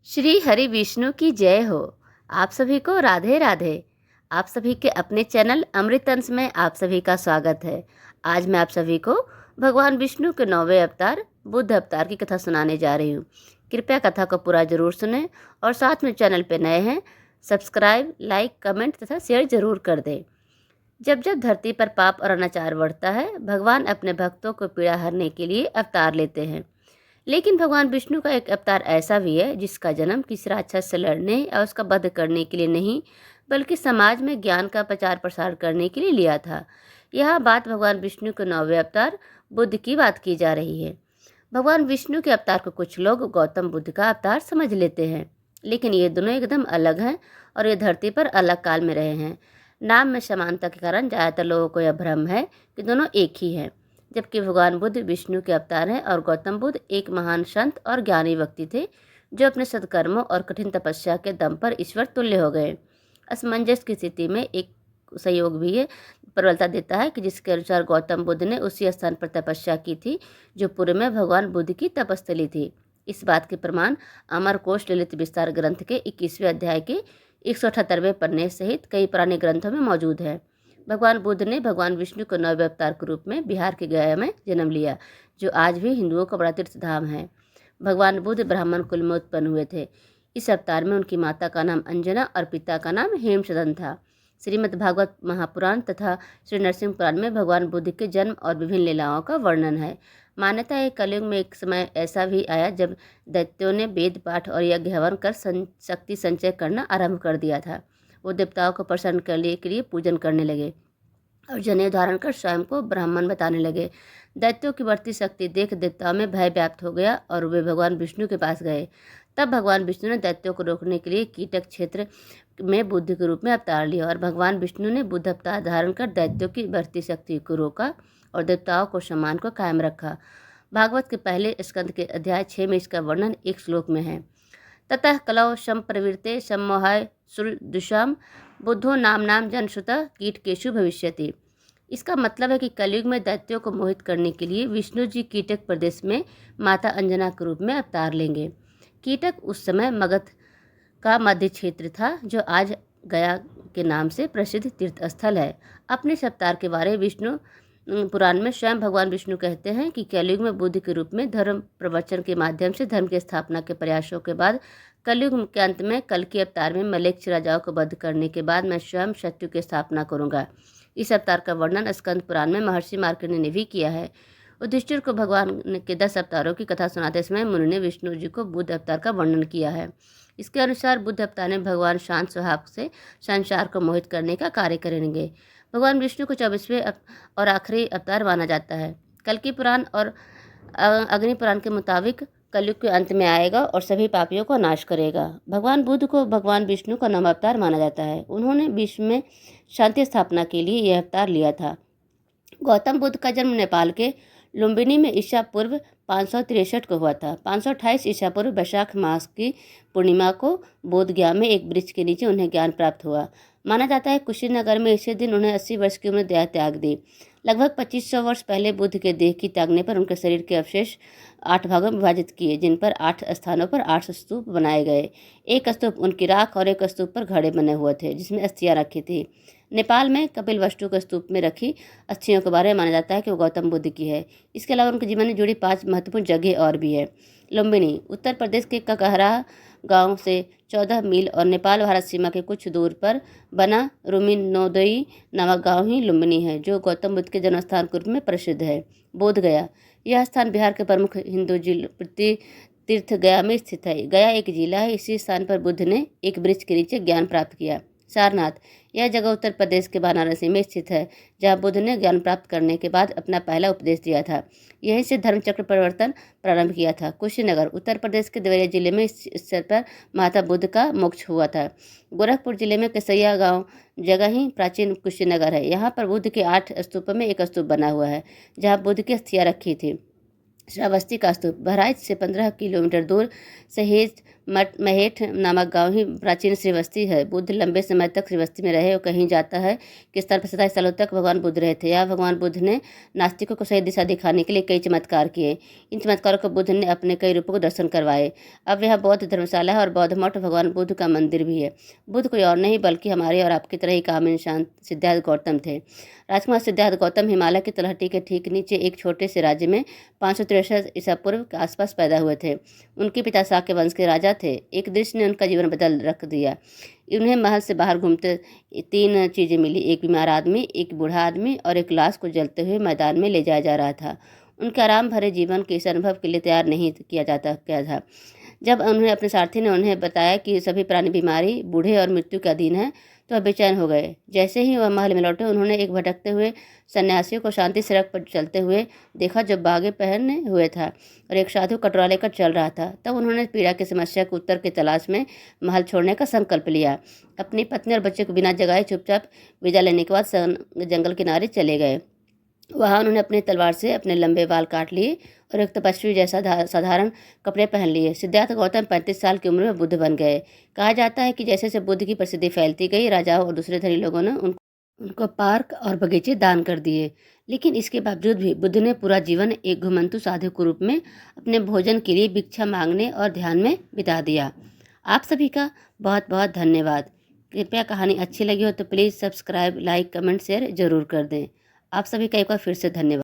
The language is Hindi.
श्री हरि विष्णु की जय हो। आप सभी को राधे राधे। आप सभी के अपने चैनल अमृत अंश में आप सभी का स्वागत है। आज मैं आप सभी को भगवान विष्णु के 9वें अवतार बुद्ध अवतार की कथा सुनाने जा रही हूँ। कृपया कथा को पूरा जरूर सुनें और साथ में चैनल पर नए हैं सब्सक्राइब, लाइक, कमेंट तथा शेयर जरूर कर दें। जब जब धरती पर पाप और अनाचार बढ़ता है, भगवान अपने भक्तों को पीड़ा हरने के लिए अवतार लेते हैं। लेकिन भगवान विष्णु का एक अवतार ऐसा भी है जिसका जन्म किसी राक्षस से लड़ने और उसका वध करने के लिए नहीं, बल्कि समाज में ज्ञान का प्रचार प्रसार करने के लिए लिया था। यह बात भगवान विष्णु के 9वें अवतार बुद्ध की बात की जा रही है। भगवान विष्णु के अवतार को कुछ लोग गौतम बुद्ध का अवतार समझ लेते हैं, लेकिन ये दोनों एकदम अलग हैं और ये धरती पर अलग काल में रहे हैं। नाम में समानता के कारण ज़्यादातर लोगों को यह भ्रम है कि दोनों एक ही हैं, जबकि भगवान बुद्ध विष्णु के अवतार हैं और गौतम बुद्ध एक महान संत और ज्ञानी व्यक्ति थे जो अपने सत्कर्मों और कठिन तपस्या के दम पर ईश्वर तुल्य हो गए। असमंजस की स्थिति में एक संयोग भी ये प्रबलता देता है कि जिसके अनुसार गौतम बुद्ध ने उसी स्थान पर तपस्या की थी जो पूर्व में भगवान बुद्ध की तपस्थली थी। इस बात के प्रमाण अमरकोश ललित विस्तार ग्रंथ के 21वें अध्याय के 178वें पन्ने सहित कई पुराने ग्रंथों में मौजूद है। भगवान बुद्ध ने भगवान विष्णु को 9वें अवतार के रूप में बिहार के गया में जन्म लिया, जो आज भी हिंदुओं का बड़ा तीर्थ धाम है। भगवान बुद्ध ब्राह्मण कुल में उत्पन्न हुए थे। इस अवतार में उनकी माता का नाम अंजना और पिता का नाम हेमचंद्र था। श्रीमद् भागवत महापुराण तथा श्री नरसिंह पुराण में भगवान बुद्ध के जन्म और विभिन्न लीलाओं का वर्णन है। मान्यता है कलयुग में एक समय ऐसा भी आया जब दैत्यों ने वेद पाठ और यज्ञ हवन कर शक्ति संचय करना आरंभ कर दिया था। वो देवताओं को प्रसन्न करने के लिए पूजन करने लगे और जनेऊ धारण कर स्वयं को ब्राह्मण बताने लगे। दैत्यों की बढ़ती शक्ति देख देवताओं में भय व्याप्त हो गया और वे भगवान विष्णु के पास गए। तब भगवान विष्णु ने दैत्यों को रोकने के लिए कीटक क्षेत्र में बुद्ध के रूप में अवतार लिया और भगवान विष्णु ने बुद्ध अवतार धारण कर दैत्यों की बढ़ती शक्ति को रोका और देवताओं को सम्मान को कायम रखा। भागवत के पहले स्कंद के अध्याय 6 में इसका वर्णन एक श्लोक में है। ततः कलौ संप्रवृत्ते सम्मोहाय सुरदुषाम बुद्धो नाम जनश्रुतः कीटकेषु भविष्यति। इसका मतलब है कि कलयुग में दैत्यों को मोहित करने के लिए विष्णु जी कीटक प्रदेश में माता अंजना के रूप में अवतार लेंगे। कीटक उस समय मगध का मध्य क्षेत्र था, जो आज गया के नाम से प्रसिद्ध तीर्थ स्थल है। अपने इस अवतार के बारे विष्णु पुराण में स्वयं भगवान विष्णु कहते हैं कि कलयुग में बुद्ध के रूप में धर्म प्रवचन के माध्यम से धर्म की स्थापना के प्रयासों के बाद कलयुग के अंत में कल के अवतार में मलेच्छ राजाओं को वध करने के बाद मैं स्वयं सत्य की स्थापना करूंगा। इस अवतार का वर्णन स्कंद पुराण में महर्षि मार्कंडेय ने भी किया है। युधिष्ठिर को भगवान के 10 अवतारों की कथा सुनाते समय मुनि ने विष्णु जी को बुद्ध अवतार का वर्णन किया है। इसके अनुसार बुद्ध अवतार में भगवान शांत स्वभाव से संसार को मोहित करने का कार्य करेंगे। भगवान विष्णु को 24वें और आखिरी अवतार माना जाता है। कल्कि पुराण और अग्नि पुराण के मुताबिक कलयुग के अंत में आएगा और सभी पापियों को नाश करेगा। भगवान बुद्ध को भगवान विष्णु का 9वां अवतार माना जाता है। उन्होंने विश्व में शांति स्थापना के लिए यह अवतार लिया था। गौतम बुद्ध का जन्म नेपाल के लुम्बिनी में ईसा पूर्व 563 को हुआ था। 528 ईसा पूर्व वैशाख मास की पूर्णिमा को बोधगया में एक वृक्ष के नीचे उन्हें ज्ञान प्राप्त हुआ। माना जाता है कुशीनगर में इसी दिन उन्हें 80 वर्ष की उम्र देह त्याग दी। लगभग 2500 वर्ष पहले बुद्ध के देह की त्यागने पर उनके शरीर के अवशेष 8 भागों में विभाजित किए, जिन पर 8 स्थानों पर 8 स्तूप बनाए गए। एक स्तूप उनकी राख और एक स्तूप पर घड़े बने हुए थे जिसमें अस्थियां रखी थी। नेपाल में कपिलवस्तु के स्तूप में रखी अस्थियों के बारे में माना जाता है कि वो गौतम बुद्ध की है। इसके अलावा उनके जीवन में जुड़ी 5 महत्वपूर्ण जगह और भी है। लुम्बिनी उत्तर प्रदेश के ककहरा गांव से 14 मील और नेपाल भारत सीमा के कुछ दूर पर बना रुमिनोदई नामक गांव ही लुम्बिनी है, जो गौतम बुद्ध के जन्मस्थान के रूप में प्रसिद्ध है। बोधगया यह स्थान बिहार के प्रमुख हिंदू तीर्थ गया में स्थित है। गया एक जिला है। इसी स्थान पर बुद्ध ने एक वृक्ष के नीचे ज्ञान प्राप्त किया। सारनाथ यह जगह उत्तर प्रदेश के वाराणसी में स्थित है, जहां बुद्ध ने ज्ञान प्राप्त करने के बाद अपना पहला उपदेश दिया था। यहीं से धर्मचक्र परिवर्तन प्रारंभ किया था। कुशीनगर उत्तर प्रदेश के देवरिया जिले में इस स्थल पर महात्मा बुद्ध का मोक्ष हुआ था। गोरखपुर जिले में कसैया गांव जगह ही प्राचीन कुशीनगर है। यहाँ पर बुद्ध के 8 स्तूपों में एक स्तूप बना हुआ है जहाँ बुद्ध की अस्थियां रखी थी। श्रावस्ती का स्तूप बहराइच से 15 किलोमीटर दूर सहेज महेठ नामक गांव ही प्राचीन श्रीवस्ती है। बुद्ध लंबे समय तक श्रीवस्ती में रहे और कहीं जाता है कि इस तरह 27 सालों तक भगवान बुद्ध रहे थे। यहाँ भगवान बुद्ध ने नास्तिकों को सही दिशा दिखाने के लिए कई चमत्कार किए। इन चमत्कारों को बुद्ध ने अपने कई रूपों को दर्शन करवाए। अब यह बौद्ध धर्मशाला है और बौद्ध मठ भगवान बुद्ध का मंदिर भी है। बुद्ध कोई और नहीं बल्कि हमारे और आपकी तरह ही काम इंसान सिद्धार्थ गौतम थे। राजकुमार सिद्धार्थ गौतम हिमालय की तलहटी के ठीक नीचे एक छोटे से राज्य में 563 ईसा पूर्व के आसपास पैदा हुए थे। उनके पिता शाक्य वंश के राजा थे। एक दृश्य ने उनका जीवन बदल रख दिया। उन्हें महल से बाहर घूमते 3 चीज़ें मिली, एक बीमार आदमी, एक बूढ़ा आदमी और एक लाश को जलते हुए मैदान में ले जाया जा रहा था। उनके आराम भरे जीवन के इस अनुभव के लिए तैयार नहीं किया था। जब उन्हें अपने सारथी ने उन्हें बताया कि सभी प्राणी बीमारी, बूढ़े और मृत्यु के अधीन हैं, तो वह बेचैन हो गए। जैसे ही वह महल में लौटे, उन्होंने एक भटकते हुए सन्यासियों को शांति सड़क पर चलते हुए देखा जो बागे पहने हुए था और एक साधु कटोरा लेकर चल रहा था। तब उन्होंने पीड़ा की समस्या के उत्तर की तलाश में महल छोड़ने का संकल्प लिया। अपनी पत्नी और बच्चे को बिना जगाए चुपचाप विदा लेने के बाद जंगल किनारे चले गए। वहाँ उन्होंने अपनी तलवार से अपने लंबे बाल काट लिए और एक तपस्वी जैसा साधारण कपड़े पहन लिए। सिद्धार्थ गौतम 35 साल की उम्र में बुद्ध बन गए। कहा जाता है कि जैसे जैसे बुद्ध की प्रसिद्धि फैलती गई, राजाओं और दूसरे धनी लोगों ने उनको पार्क और बगीचे दान कर दिए। लेकिन इसके बावजूद भी बुद्ध ने पूरा जीवन एक घुमंतु साधु के रूप में अपने भोजन के लिए भिक्षा मांगने और ध्यान में बिता दिया। आप सभी का बहुत बहुत धन्यवाद। कृपया कहानी अच्छी लगी हो तो please subscribe, like, comment, share ज़रूर कर दें। आप सभी का एक बार फिर से धन्यवाद।